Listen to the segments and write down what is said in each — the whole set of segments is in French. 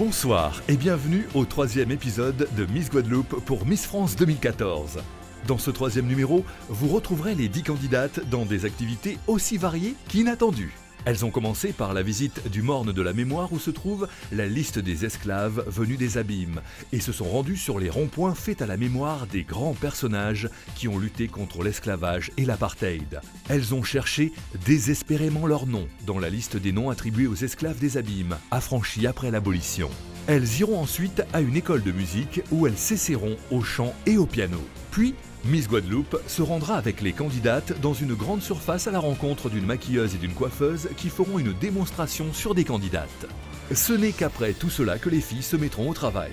Bonsoir et bienvenue au 3e épisode de Miss Guadeloupe pour Miss France 2014. Dans ce 3e numéro, vous retrouverez les 10 candidates dans des activités aussi variées qu'inattendues. Elles ont commencé par la visite du morne de la mémoire où se trouve la liste des esclaves venus des abîmes et se sont rendues sur les ronds-points faits à la mémoire des grands personnages qui ont lutté contre l'esclavage et l'apartheid. Elles ont cherché désespérément leur nom dans la liste des noms attribués aux esclaves des abîmes, affranchis après l'abolition. Elles iront ensuite à une école de musique où elles s'essaieront au chant et au piano. Puis, Miss Guadeloupe se rendra avec les candidates dans une grande surface à la rencontre d'une maquilleuse et d'une coiffeuse qui feront une démonstration sur des candidates. Ce n'est qu'après tout cela que les filles se mettront au travail.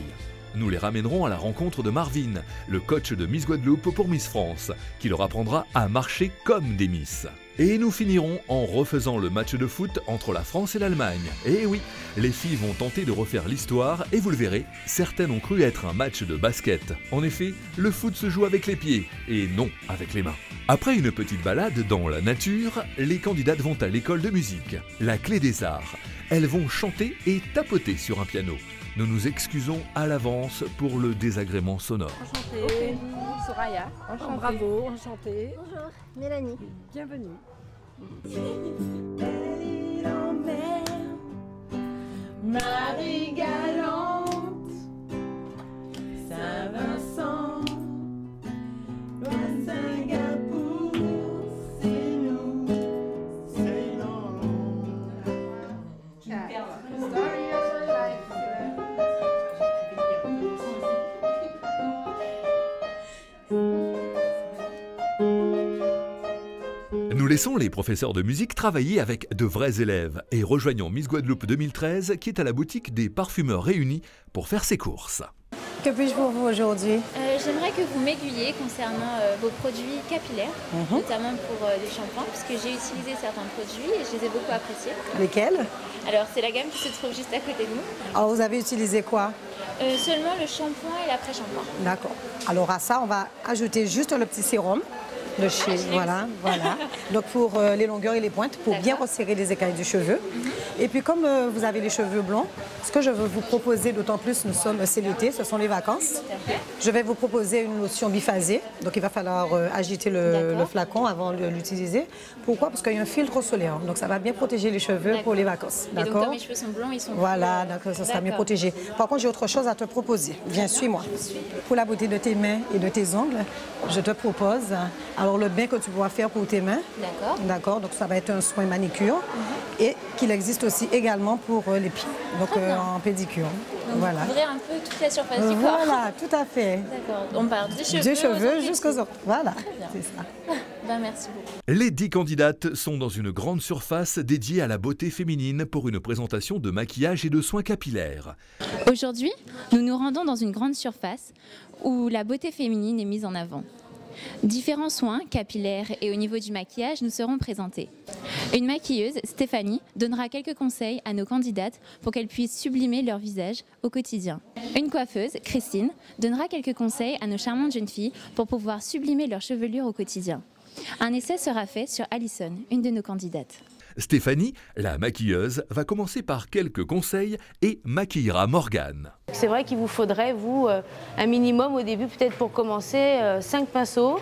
Nous les ramènerons à la rencontre de Marvin, le coach de Miss Guadeloupe pour Miss France, qui leur apprendra à marcher comme des Miss. Et nous finirons en refaisant le match de foot entre la France et l'Allemagne. Et oui, les filles vont tenter de refaire l'histoire et vous le verrez, certaines ont cru être un match de basket. En effet, le foot se joue avec les pieds et non avec les mains. Après une petite balade dans la nature, les candidates vont à l'école de musique, la Clé des Arts. Elles vont chanter et tapoter sur un piano. Nous nous excusons à l'avance pour le désagrément sonore. Enchantée, Soraya. Enchantée. Bravo, enchantée. Bonjour, Mélanie. Bienvenue. Marie Galante, Saint-Vincent, Singapour, c'est nous, c'est non. Nous laissons les professeurs de musique travailler avec de vrais élèves et rejoignons Miss Guadeloupe 2013 qui est à la boutique des parfumeurs réunis pour faire ses courses. Que puis-je pour vous aujourd'hui? J'aimerais que vous m'aiguilliez concernant vos produits capillaires, notamment pour les shampoings, puisque j'ai utilisé certains produits et je les ai beaucoup appréciés. Lesquels? Alors c'est la gamme qui se trouve juste à côté de nous. Alors vous avez utilisé quoi? Seulement le shampoing et l'après-shampoing. D'accord. Alors à ça, on va ajouter juste le petit sérum de chez... Voilà. Donc pour les longueurs et les pointes, pour bien resserrer les écailles du cheveu. Et puis comme vous avez les cheveux blonds, ce que je veux vous proposer, d'autant plus c'est l'été, ce sont les vacances. Je vais vous proposer une lotion biphasée. Donc il va falloir agiter le flacon avant de l'utiliser. Pourquoi? Parce qu'il y a un filtre solaire. Donc ça va bien protéger les cheveux pour les vacances. Et donc comme mes cheveux sont blonds, ils sont... Voilà, donc ça sera mieux protégé. Par contre, j'ai autre chose à te proposer. Viens, suis-moi. Pour la beauté de tes mains et de tes ongles, je te propose alors le bain que tu pourras faire pour tes mains. D'accord. D'accord, donc ça va être un soin manicure et qu'il existe aussi également pour les pieds, donc en pédicure. Donc voilà. couvrir un peu toute la surface du corps. Voilà, tout à fait. D'accord. On part des cheveux, Des cheveux jusqu'aux ongles. Voilà, c'est ça. Ben, merci beaucoup. Les 10 candidates sont dans une grande surface dédiée à la beauté féminine pour une présentation de maquillage et de soins capillaires. Aujourd'hui, nous nous rendons dans une grande surface où la beauté féminine est mise en avant. Différents soins capillaires et au niveau du maquillage nous seront présentés. Une maquilleuse, Stéphanie, donnera quelques conseils à nos candidates pour qu'elles puissent sublimer leur visage au quotidien. Une coiffeuse, Christine, donnera quelques conseils à nos charmantes jeunes filles pour pouvoir sublimer leur chevelure au quotidien. Un essai sera fait sur Alison, une de nos candidates. Stéphanie, la maquilleuse, va commencer par quelques conseils et maquillera Morgane. C'est vrai qu'il vous faudrait, vous, un minimum au début, peut-être pour commencer, 5 pinceaux,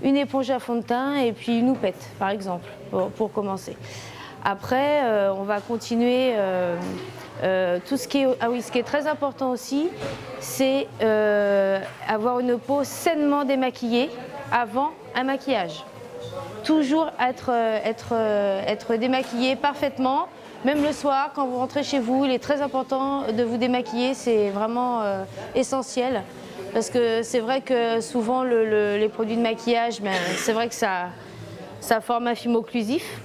une éponge à fond de teint et puis une houppette, par exemple, pour commencer. Après, on va continuer tout ce qui est... Ah oui, ce qui est très important aussi, c'est avoir une peau sainement démaquillée avant un maquillage. Toujours être démaquillé parfaitement, même le soir quand vous rentrez chez vous, il est très important de vous démaquiller, c'est vraiment essentiel. Parce que c'est vrai que souvent les produits de maquillage, c'est vrai que ça forme un film occlusif.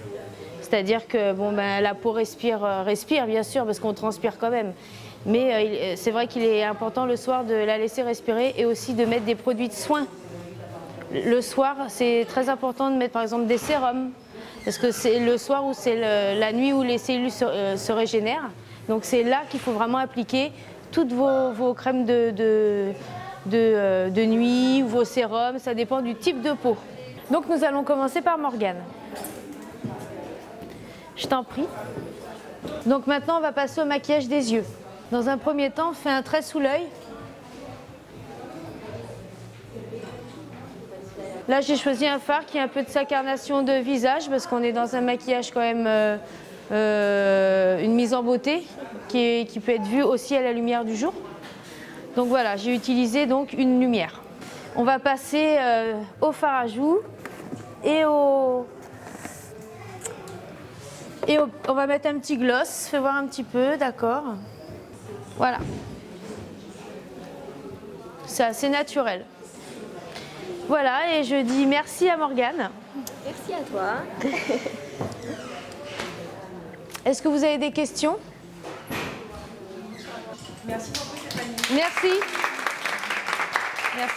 C'est-à-dire que la peau respire bien sûr parce qu'on transpire quand même. Mais c'est vrai qu'il est important le soir de la laisser respirer et aussi de mettre des produits de soin. Le soir, c'est très important de mettre par exemple des sérums, parce que c'est le soir où c'est la nuit où les cellules se régénèrent. Donc c'est là qu'il faut vraiment appliquer toutes vos crèmes de nuit ou vos sérums, ça dépend du type de peau. Donc nous allons commencer par Morgane. Je t'en prie. Donc maintenant on va passer au maquillage des yeux. Dans un premier temps, on fait un trait sous l'œil. Là, j'ai choisi un fard qui a un peu de sa carnation de visage parce qu'on est dans un maquillage quand même, une mise en beauté qui peut être vue aussi à la lumière du jour. Donc voilà, j'ai utilisé donc une lumière. On va passer au fard à joues et on va mettre un petit gloss, fais voir un petit peu, d'accord. Voilà. C'est assez naturel. Voilà, et je dis merci à Morgane. Merci à toi. Est-ce que vous avez des questions? Merci beaucoup Stéphanie. Merci. Merci.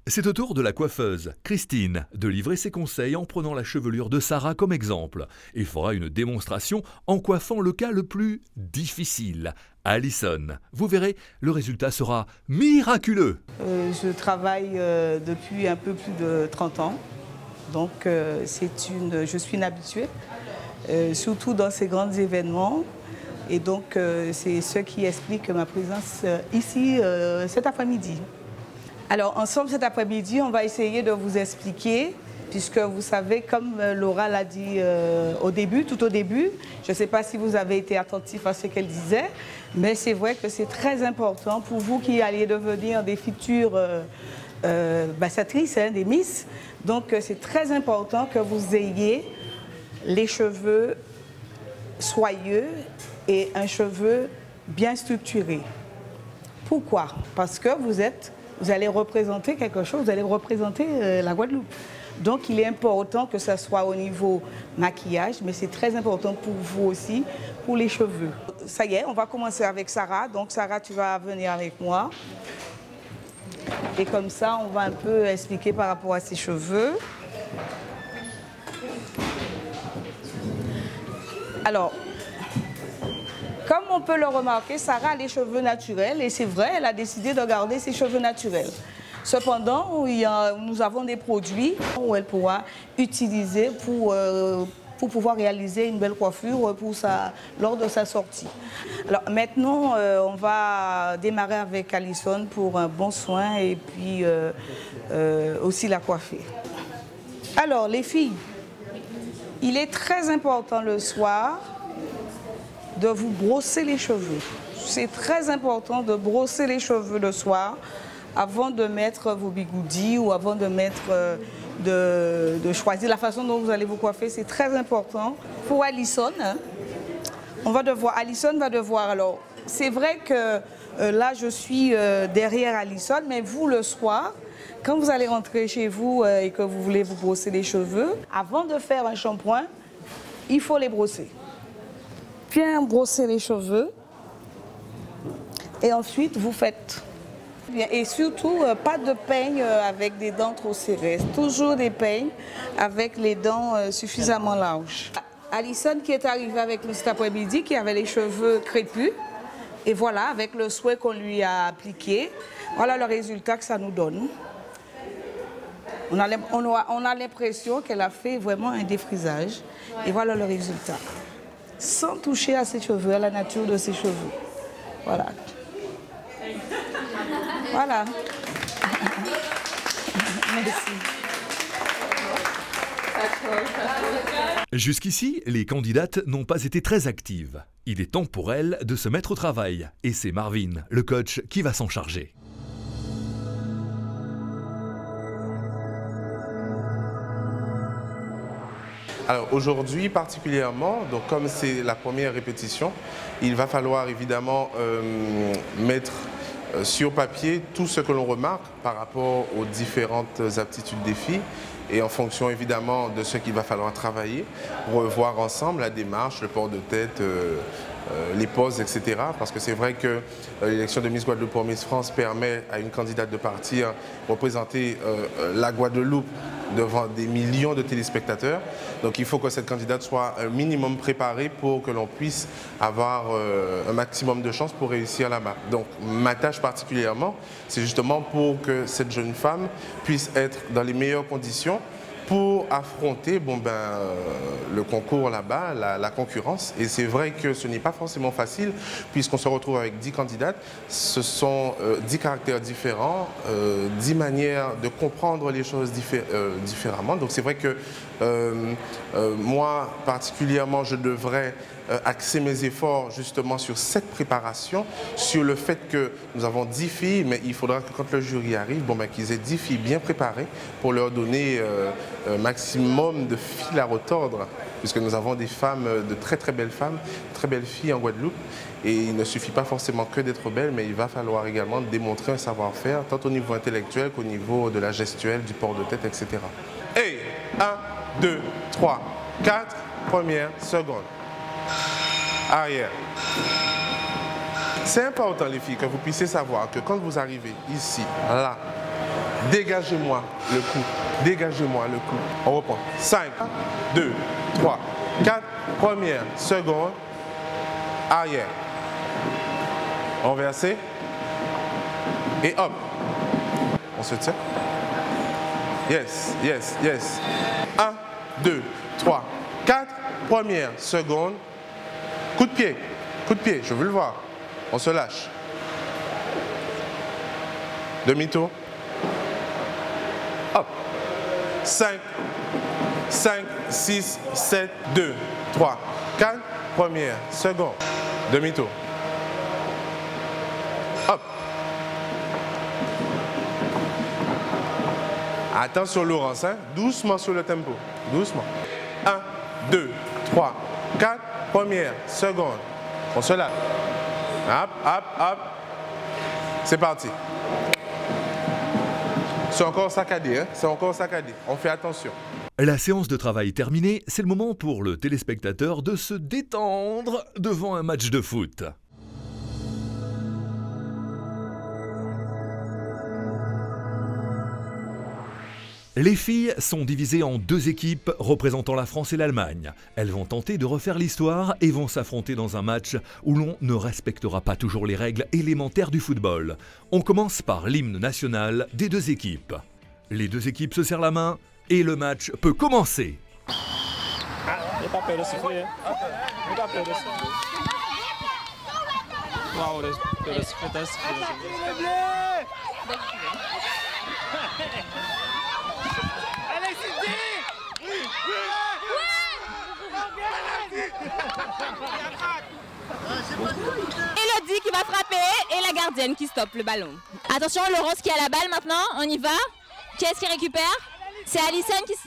C'est au tour de la coiffeuse, Christine, de livrer ses conseils en prenant la chevelure de Sarah comme exemple et fera une démonstration en coiffant le cas le plus difficile, Alison. Vous verrez, le résultat sera miraculeux. Je travaille depuis un peu plus de 30 ans, donc je suis une habituée, surtout dans ces grands événements. Et donc c'est ce qui explique ma présence ici cet après-midi. Alors ensemble cet après-midi, on va essayer de vous expliquer, puisque vous savez, comme Laura l'a dit tout au début, je ne sais pas si vous avez été attentif à ce qu'elle disait, mais c'est vrai que c'est très important pour vous qui allez devenir des futures ambassadrices, des Miss. Donc c'est très important que vous ayez les cheveux soyeux et un cheveu bien structuré. Pourquoi? Parce que vous allez représenter quelque chose, vous allez représenter la Guadeloupe. Donc il est important que ce soit au niveau maquillage, mais c'est très important pour vous aussi, pour les cheveux. Ça y est, on va commencer avec Sarah. Donc Sarah, tu vas venir avec moi. Et comme ça, on va un peu expliquer par rapport à ses cheveux. Alors, comme on peut le remarquer, Sarah a les cheveux naturels et c'est vrai, elle a décidé de garder ses cheveux naturels. Cependant, nous avons des produits où elle pourra utiliser pour pouvoir réaliser une belle coiffure lors de sa sortie. Alors maintenant, on va démarrer avec Alison pour un bon soin et puis aussi la coiffer. Alors les filles, il est très important le soir de vous brosser les cheveux. C'est très important de brosser les cheveux le soir avant de mettre vos bigoudis ou avant de choisir la façon dont vous allez vous coiffer. C'est très important. Pour Alison, Alison va devoir, alors c'est vrai que là je suis derrière Alison, mais vous le soir, quand vous allez rentrer chez vous et que vous voulez vous brosser les cheveux, avant de faire un shampoing, il faut les brosser. Bien brosser les cheveux et ensuite vous faites. Et surtout, pas de peigne avec des dents trop serrées. Toujours des peignes avec les dents suffisamment larges. Alison qui est arrivée avec nous cet après-midi, qui avait les cheveux crépus. Et voilà, avec le soin qu'on lui a appliqué, voilà le résultat que ça nous donne. On a l'impression qu'elle a fait vraiment un défrisage. Et voilà le résultat. Sans toucher à ses cheveux, à la nature de ses cheveux. Voilà. Voilà. Merci. Jusqu'ici, les candidates n'ont pas été très actives. Il est temps pour elles de se mettre au travail. Et c'est Marvin, le coach, qui va s'en charger. Alors aujourd'hui particulièrement, donc comme c'est la première répétition, il va falloir évidemment mettre sur papier tout ce que l'on remarque par rapport aux différentes aptitudes des filles et en fonction évidemment de ce qu'il va falloir travailler, revoir ensemble la démarche, le port de tête, les poses, etc. Parce que c'est vrai que l'élection de Miss Guadeloupe pour Miss France permet à une candidate de partir représenter la Guadeloupe devant des millions de téléspectateurs. Donc il faut que cette candidate soit un minimum préparée pour que l'on puisse avoir un maximum de chances pour réussir là-bas. Donc ma tâche particulièrement, c'est justement pour que cette jeune femme puisse être dans les meilleures conditions pour affronter le le concours là-bas, la concurrence. Et c'est vrai que ce n'est pas forcément facile puisqu'on se retrouve avec 10 candidates. Ce sont 10 caractères différents, 10 manières de comprendre les choses différemment. Donc c'est vrai que moi, particulièrement, je devrais axer mes efforts justement sur cette préparation, sur le fait que nous avons 10 filles, mais il faudra que quand le jury arrive, qu'ils aient 10 filles bien préparées pour leur donner un maximum de fil à retordre, puisque nous avons des femmes, de très très belles femmes, très belles filles en Guadeloupe, et il ne suffit pas forcément que d'être belle, mais il va falloir également démontrer un savoir-faire, tant au niveau intellectuel qu'au niveau de la gestuelle, du port de tête, etc. Et 1, 2, 3, 4, première, seconde. Arrière. C'est important, les filles, que vous puissiez savoir que quand vous arrivez ici, là, dégagez-moi le cou. Dégagez-moi le cou. On reprend. 5, 2, 3, 4, première, seconde, arrière. Renversez. Et hop. On se tient. Yes, yes, yes. 1, 2, 3, 4, première, seconde. Coup de pied, je veux le voir. On se lâche. Demi-tour. Hop. 5, 6, 7, 2, 3, 4. Première, seconde. Demi-tour. Hop. Attention Laurence, hein? Doucement sur le tempo. Doucement. 1, 2, 3, 4. Première, seconde. On se lâche. Hop, hop, hop. C'est parti. C'est encore saccadé, hein? C'est encore saccadé. On fait attention. La séance de travail terminée, c'est le moment pour le téléspectateur de se détendre devant un match de foot. Les filles sont divisées en 2 équipes représentant la France et l'Allemagne. Elles vont tenter de refaire l'histoire et vont s'affronter dans un match où l'on ne respectera pas toujours les règles élémentaires du football. On commence par l'hymne national des 2 équipes. Les 2 équipes se serrent la main et le match peut commencer. Elodie qui va frapper et la gardienne qui stoppe le ballon. Attention, Laurence qui a la balle maintenant, on y va. Qui est-ce qui récupère? C'est Alison qui... Et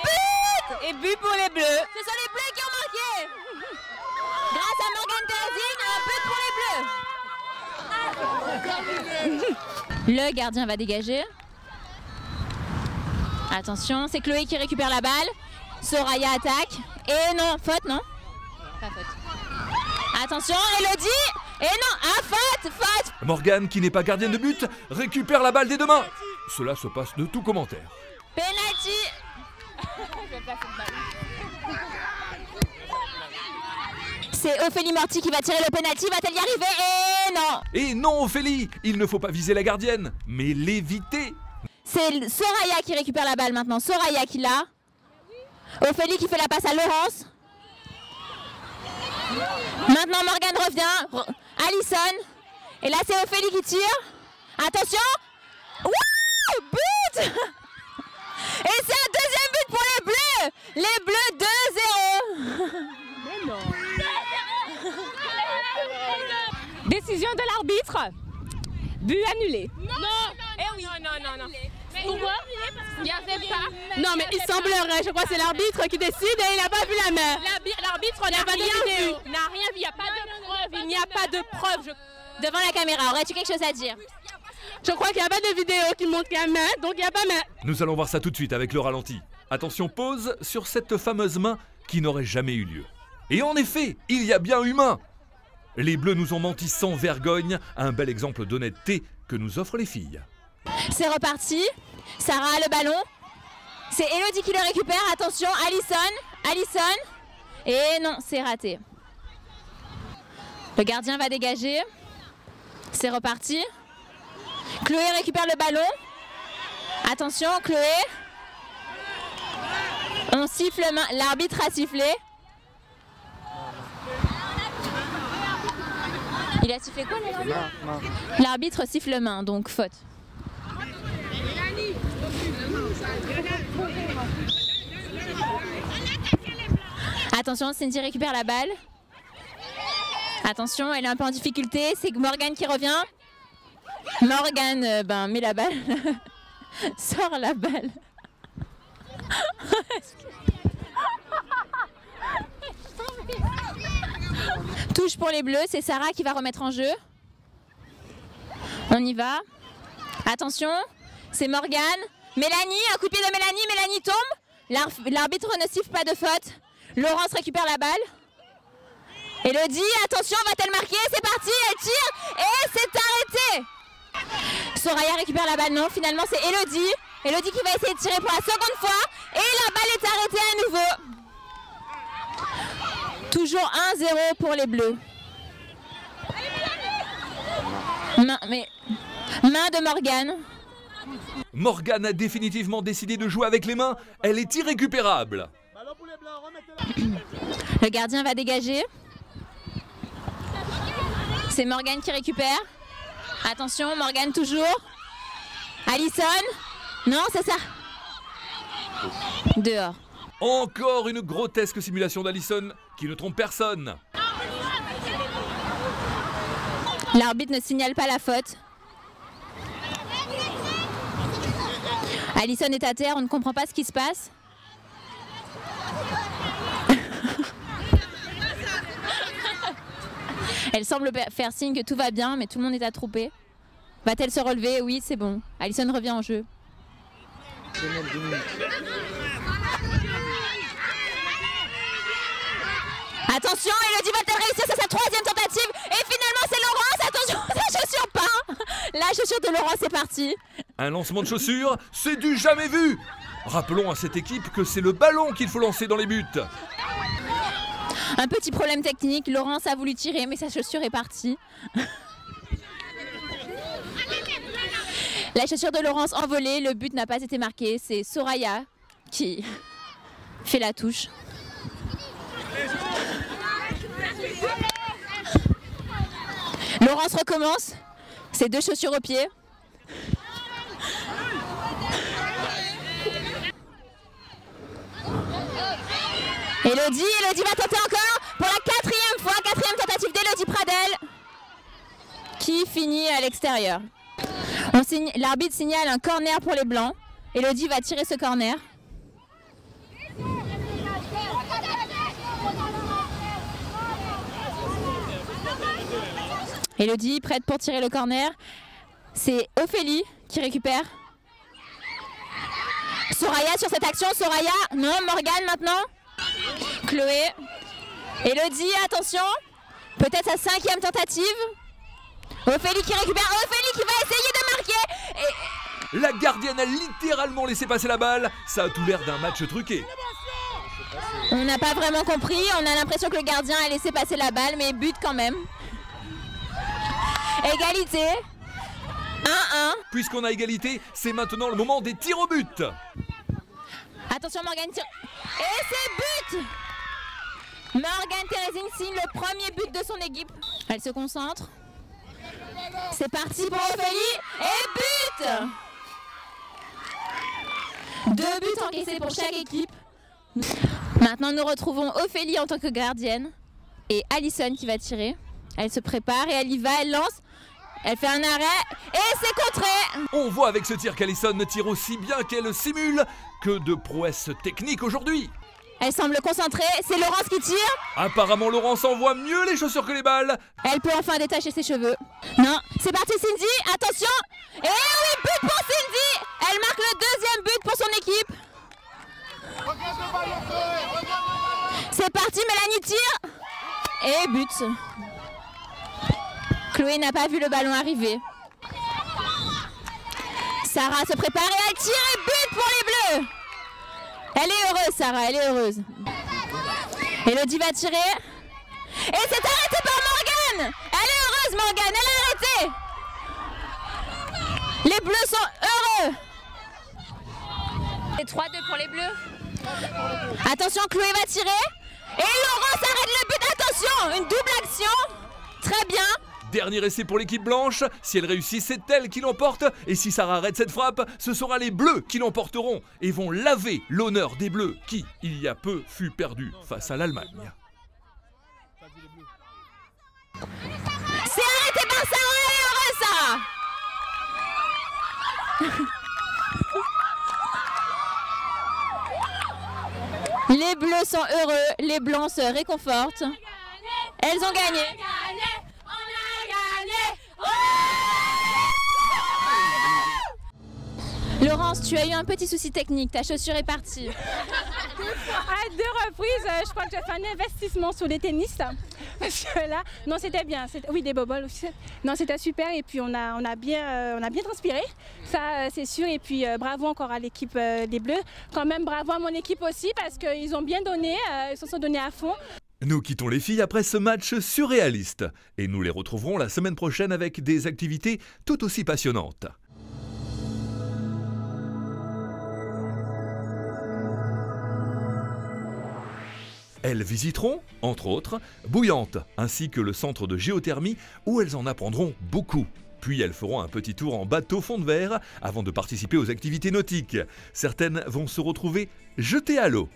but! Et but pour les Bleus. Ce sont les Bleus qui ont marqué. Grâce à Morgane Terzing, un but pour les Bleus. Le gardien va dégager. Attention, c'est Chloé qui récupère la balle. Soraya attaque. Et non, faute, non? Pas faute. Attention, Elodie. Et non, faute. Morgane, qui n'est pas gardienne de but, récupère la balle des 2 mains. Cela se passe de tout commentaire. Penalty. C'est Ophélie Morty qui va tirer le penalty. Va-t-elle y arriver? Et non. Et non, Ophélie, il ne faut pas viser la gardienne, mais l'éviter. C'est Soraya qui récupère la balle maintenant. Soraya qui l'a. Ophélie qui fait la passe à Laurence. Maintenant Morgane revient. Alison. Et là c'est Ophélie qui tire. Attention. Wouh, but. Et c'est un 2e but pour les Bleus. Les Bleus 2-0. Décision de l'arbitre. But annulé. Non. Pourquoi? Il n'y avait pas. Non, mais il semblerait, je crois que c'est l'arbitre qui décide et il n'a pas vu la main. L'arbitre n'a rien vu. Il n'a rien vu, il n'y a pas de preuve. Il n'y a pas de preuve. Devant la caméra, aurais-tu quelque chose à dire? Je crois qu'il n'y a pas de vidéo qui montre qu'il y a main, donc il n'y a pas main. Nous allons voir ça tout de suite avec le ralenti. Attention, pause sur cette fameuse main qui n'aurait jamais eu lieu. Et en effet, il y a bien eu main. Les Bleus nous ont menti sans vergogne, un bel exemple d'honnêteté que nous offrent les filles. C'est reparti. Sarah a le ballon. C'est Elodie qui le récupère. Attention, Alison. Et non, c'est raté. Le gardien va dégager. C'est reparti. Chloé récupère le ballon. Attention, Chloé. On siffle main. L'arbitre a sifflé. Il a sifflé quoi, l'arbitre siffle main, donc faute. Attention, Cindy récupère la balle. Attention, elle est un peu en difficulté. C'est Morgane qui revient. Morgane met la balle. Sort la balle. Touche pour les bleus, c'est Sarah qui va remettre en jeu. On y va. Attention, c'est Morgane. Mélanie, un coup de pied de Mélanie. Mélanie tombe. L'arbitre ne siffle pas de faute. Laurence récupère la balle. Elodie, attention, va-t-elle marquer? C'est parti, elle tire et c'est arrêté. Soraya récupère la balle. Non, finalement c'est Elodie. Elodie qui va essayer de tirer pour la seconde fois. Et la balle est arrêtée à nouveau. Toujours 1-0 pour les bleus. Main de Morgane. Morgane a définitivement décidé de jouer avec les mains. Elle est irrécupérable. Le gardien va dégager. C'est Morgane qui récupère. Attention, Morgane toujours. Alison. Non, c'est ça. Dehors. Encore une grotesque simulation d'Alison qui ne trompe personne. L'arbitre ne signale pas la faute. Alison est à terre, on ne comprend pas ce qui se passe. Elle semble faire signe que tout va bien, mais tout le monde est attroupé. Va-t-elle se relever? Oui, c'est bon. Alison revient en jeu. Attention, Elodie va-t-elle réussir? C'est sa troisième tentative. Et finalement, c'est Laurence. Attention, sa chaussure part. La chaussure de Laurence est partie. Un lancement de chaussure, c'est du jamais vu. Rappelons à cette équipe que c'est le ballon qu'il faut lancer dans les buts. Un petit problème technique. Laurence a voulu tirer, mais sa chaussure est partie. La chaussure de Laurence envolée. Le but n'a pas été marqué. C'est Soraya qui fait la touche. Laurence recommence. Ses deux chaussures aux pieds. Elodie va tenter encore pour la quatrième fois. Quatrième tentative d'Elodie Pradel qui finit à l'extérieur. L'arbitre signale un corner pour les blancs. Elodie va tirer ce corner. Elodie prête pour tirer le corner. C'est Ophélie qui récupère. Soraya sur cette action. Soraya, non, Morgane maintenant. Chloé. Elodie, attention. Peut-être sa cinquième tentative. Ophélie qui récupère. Ophélie qui va essayer de marquer. Et... La gardienne a littéralement laissé passer la balle. Ça a tout l'air d'un match truqué. On n'a pas vraiment compris. On a l'impression que le gardien a laissé passer la balle, mais but quand même. Égalité. 1-1. Puisqu'on a égalité, c'est maintenant le moment des tirs au but. Attention, Morgane tire. Et c'est but. Morgane Thérésine signe le premier but de son équipe. Elle se concentre. C'est parti pour Ophélie. Et but. 2 buts encaissés pour chaque équipe. Maintenant, nous retrouvons Ophélie en tant que gardienne. Et Alison qui va tirer. Elle se prépare et elle y va, elle lance. Elle fait un arrêt et c'est contré. On voit avec ce tir qu'Alison tire aussi bien qu'elle simule. Que de prouesses techniques aujourd'hui. Elle semble concentrée, c'est Laurence qui tire. Apparemment Laurence envoie mieux les chaussures que les balles. Elle peut enfin détacher ses cheveux. Non, c'est parti Cindy, attention. Et oui, but pour Cindy. Elle marque le deuxième but pour son équipe. C'est parti, Mélanie tire. Et but. Chloé n'a pas vu le ballon arriver. Sarah se prépare et elle tire et but pour les bleus. Elle est heureuse, Sarah, elle est heureuse. Elodie va tirer. Et c'est arrêté par Morgane. Elle est heureuse, Morgane, elle est arrêtée. Les bleus sont heureux. Et 3-2 pour les bleus. Attention, Chloé va tirer. Et Laurence arrête le but. Attention, une double action. Très bien. Dernier essai pour l'équipe blanche. Si elle réussit, c'est elle qui l'emporte. Et si Sarah arrête cette frappe, ce sera les bleus qui l'emporteront et vont laver l'honneur des bleus qui, il y a peu, fut perdu face à l'Allemagne. C'est arrêté par Sarah. Elle est heureuse, Sarah. Les bleus sont heureux, les blancs se réconfortent. Elles ont gagné. Laurence, tu as eu un petit souci technique, ta chaussure est partie. À 2 reprises, je crois que j'ai fait un investissement sur les tennis. Parce que là, non, c'était bien. Oui, des boboles aussi. Non, c'était super. Et puis, on a bien transpiré. Ça, c'est sûr. Et puis, bravo encore à l'équipe des Bleus. Quand même, bravo à mon équipe aussi parce qu'ils ont bien donné. Ils se sont donnés à fond. Nous quittons les filles après ce match surréaliste. Et nous les retrouverons la semaine prochaine avec des activités tout aussi passionnantes. Elles visiteront, entre autres, Bouillante, ainsi que le centre de géothermie où elles en apprendront beaucoup. Puis elles feront un petit tour en bateau fond de verre avant de participer aux activités nautiques. Certaines vont se retrouver jetées à l'eau.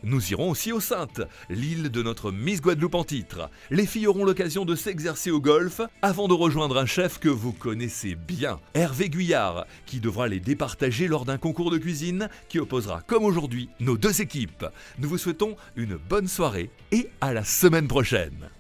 Nous irons aussi aux Saintes, l'île de notre Miss Guadeloupe en titre. Les filles auront l'occasion de s'exercer au golf avant de rejoindre un chef que vous connaissez bien, Hervé Guyard, qui devra les départager lors d'un concours de cuisine qui opposera, comme aujourd'hui, nos deux équipes. Nous vous souhaitons une bonne soirée et à la semaine prochaine.